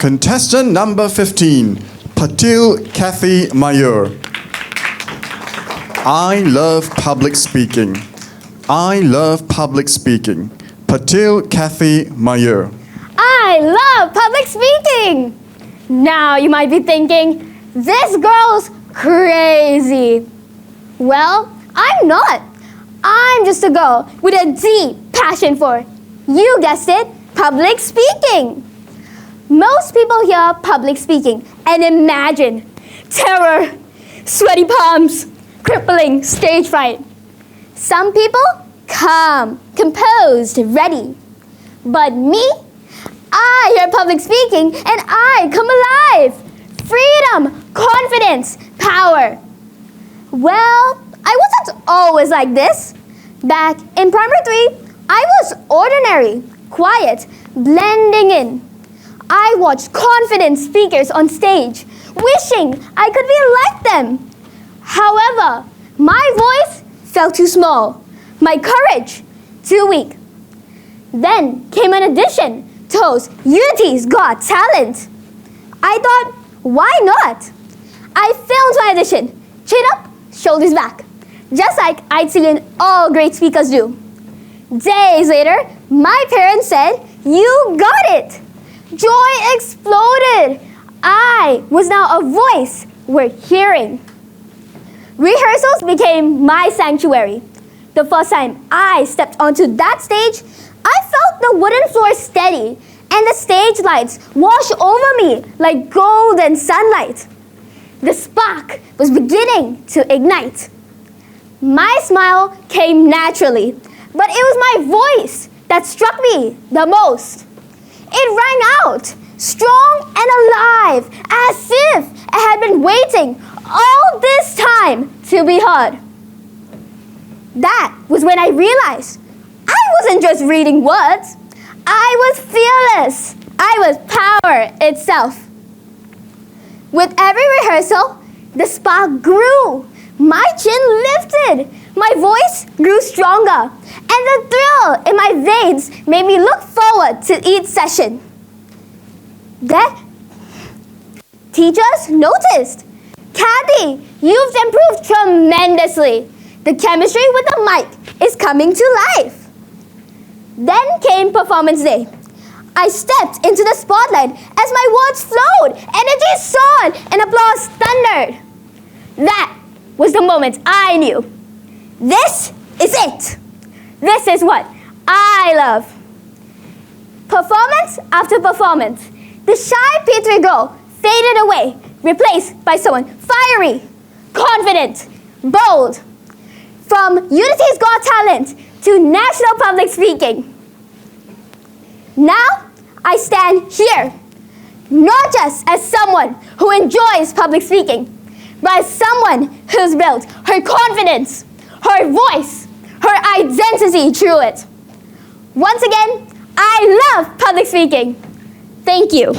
Contestant number 15, Patil Khyati Mayur. I love public speaking. I love public speaking. Patil Khyati Mayur. I love public speaking. Now you might be thinking, this girl's crazy. Well, I'm not. I'm just a girl with a deep passion for, you guessed it, public speaking. Most people hear public speaking and imagine terror, sweaty palms, crippling stage fright. Some people, calm, composed, ready. But me, I hear public speaking and I come alive. Freedom, confidence, power. Well, I wasn't always like this. Back in primary 3, I was ordinary, quiet, blending in. I watched confident speakers on stage, wishing I could be like them. However, my voice felt too small, my courage too weak. Then came an audition to host Unity's Got Talent. I thought, why not? I filmed my audition, chin up, shoulders back, just like I'd seen all great speakers do. Days later, my parents said, you got it. Joy exploded. I was now a voice worth hearing. Rehearsals became my sanctuary. The first time I stepped onto that stage, I felt the wooden floor steady and the stage lights wash over me like golden sunlight. The spark was beginning to ignite. My smile came naturally, but it was my voice that struck me the most. It rang out, strong and alive, as if it had been waiting all this time to be heard. That was when I realized I wasn't just reading words. I was fearless. I was power itself. With every rehearsal, the spark grew. My chin lifted. My voice grew stronger. And the thrill in my veins made me look forward to each session. Then, teachers noticed. Khyati, you've improved tremendously. The chemistry with the mic is coming to life. Then came performance day. I stepped into the spotlight as my words flowed, energy soared, and applause thundered. That was the moment I knew. This is it. This is what I love. Performance after performance, the shy P3 girl faded away, replaced by someone fiery, confident, bold. From Unity's Got Talent to National Public Speaking. Now, I stand here, not just as someone who enjoys public speaking, but as someone who's built her confidence, her voice, her identity through it. Once again, I love public speaking. Thank you.